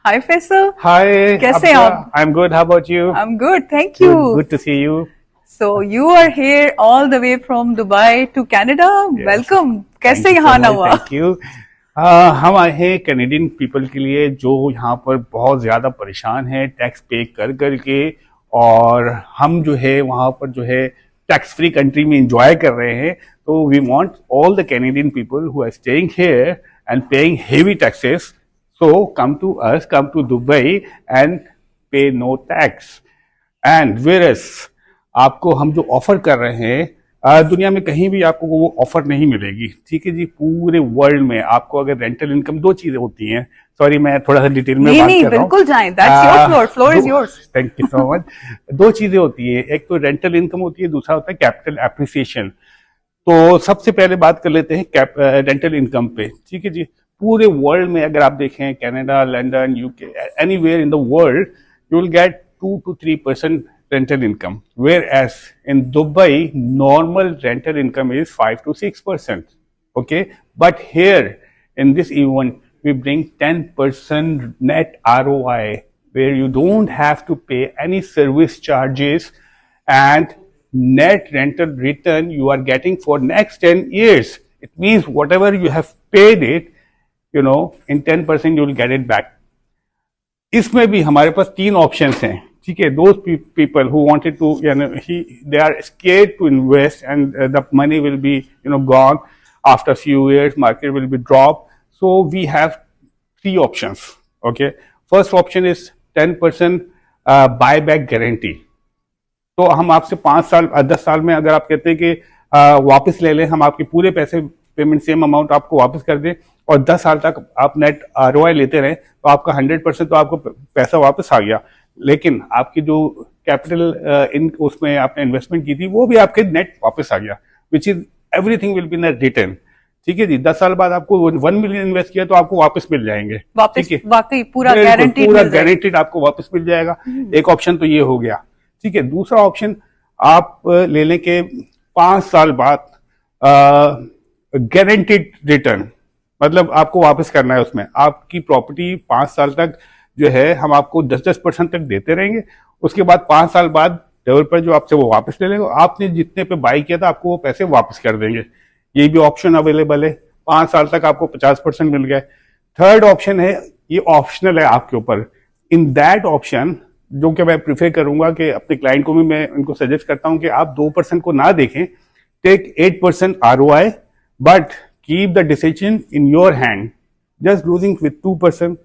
Hi Faisal. Hi, कैसे हैं Abda. आप? I'm good. How about you? I'm good, thank Good, you. good to see you. So you are here all the way from Dubai to Canada. Yes. Welcome. Thank कैसे you so यहाँ आना much. हुआ? Thank you. हम आए हैं Canadian people के लिए जो यहाँ पर बहुत ज़्यादा परेशान है टैक्स पे कर कर के, और हम जो है वहाँ पर जो है टैक्स फ्री कंट्री में एंजॉय कर रहे हैं. तो we want all the Canadian people who are staying here and paying heavy taxes. So come to us, come to Dubai and pay no tax. And whereas आपको हम जो offer कर रहे हैं दुनिया में कहीं भी आपको वो ऑफर नहीं मिलेगी. ठीक है जी, पूरे वर्ल्ड में आपको अगर रेंटल इनकम, दो चीजें होती हैं. सॉरी मैं थोड़ा सा डिटेल में बात कर रहा हूँ. बिल्कुल जाएं. That's your floor. Floor is yours. Thank you so much. दो चीजें होती है, एक तो रेंटल इनकम होती है, दूसरा होता है कैपिटल एप्रिसिएशन. तो सबसे पहले बात कर लेते हैं रेंटल इनकम पे. ठीक है जी, पूरे वर्ल्ड में अगर आप देखें Canada, London, UK, anywhere in the world, you will get 2 to 3% rental income, whereas in Dubai normal rental income is 5 to 6%. Okay, but here in this event we bring 10% net ROI, where you don't have to pay any service charges, and net rental return you are getting for next 10 years. It means whatever you have paid it, you know, in 10% you will get it back. इसमें भी हमारे पास तीन options हैं. ठीक है, those people who wanted to, they are scared to invest and the money will be gone after few years, market will be drop. So we have three options. Okay, first option is 10% buy back guarantee. तो हम आपसे 5 साल 10 साल में अगर आप कहते हैं कि वापस ले लें, हम आपके पूरे पैसे पेमेंट सेम अमाउंट आपको वापस कर दें और 10 साल तक आप नेट ROI लेते रहें, तो आपका 100% तो आपको पैसा वापस आ गया. लेकिन आपकी जो कैपिटल इन उसमें आपने इन्वेस्टमेंट की थी वो भी आपके नेट वापस आ गया, which is everything will be net return. ठीक है जी, 10 साल बाद आपको 1 मिलियन इन्वेस्ट किया तो आपको वापस मिल जाएंगे. ठीक है, वाकई पूरा गारंटीड आपको वापस मिल जाएगा. एक ऑप्शन तो ये हो गया. ठीक है, दूसरा ऑप्शन आप ले लें के 5 साल बाद गारंटीड रिटर्न, मतलब आपको वापस करना है उसमें. आपकी प्रॉपर्टी 5 साल तक जो है हम आपको 10% तक देते रहेंगे. उसके बाद 5 साल बाद डेवलपर जो आपसे वो वापस ले लेंगे. आपने जितने पे बाई किया था आपको वो पैसे वापस कर देंगे. ये भी ऑप्शन अवेलेबल है. 5 साल तक आपको 50% मिल गए. थर्ड ऑप्शन है, ये ऑप्शनल है आपके ऊपर. इन दैट ऑप्शन जो कि मैं प्रिफर करूंगा कि अपने क्लाइंट को भी मैं उनको सजेस्ट करता हूं कि आप 2% को ना देखें, take 8% ROI, but keep the decision in your hand. Just losing with 2%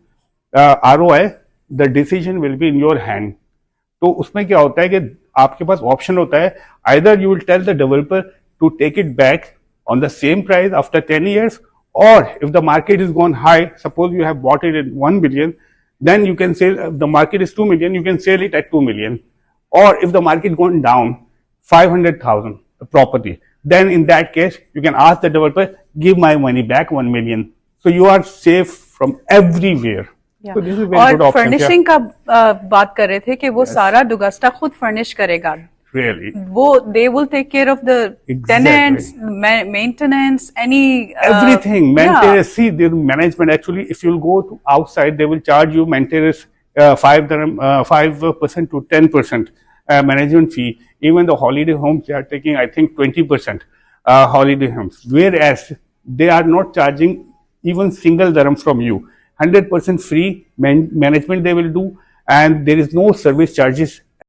ROI, the decision will be in your hand. तो उसमें क्या होता है कि आपके पास ऑप्शन होता है, either you will tell the developer to take it back on the same price after 10 years, or if the market is gone high, suppose you have bought it at 1 million, then you can sell, the market is 2 million, you can sell it at 2 million. Or if the market gone down 500,000 the property, then in that case you can ask the developer, give my money back 1 million. So you are safe from everywhere. So this is very good option. और furnishing का बात कर रहे थे कि वो सारा डुगस्टा खुद फर्निश करेगा. Really? वो they will take care of the tenants, maintenance, any everything. Maintenance. See, the management actually, if you'll go to outside, they will charge you maintenance 5% to 10% management fee. Even the holiday homes, they are taking, I think, 20% holiday homes, whereas they are not charging even single dirham from you. 100% free management they will do, and there is no service charges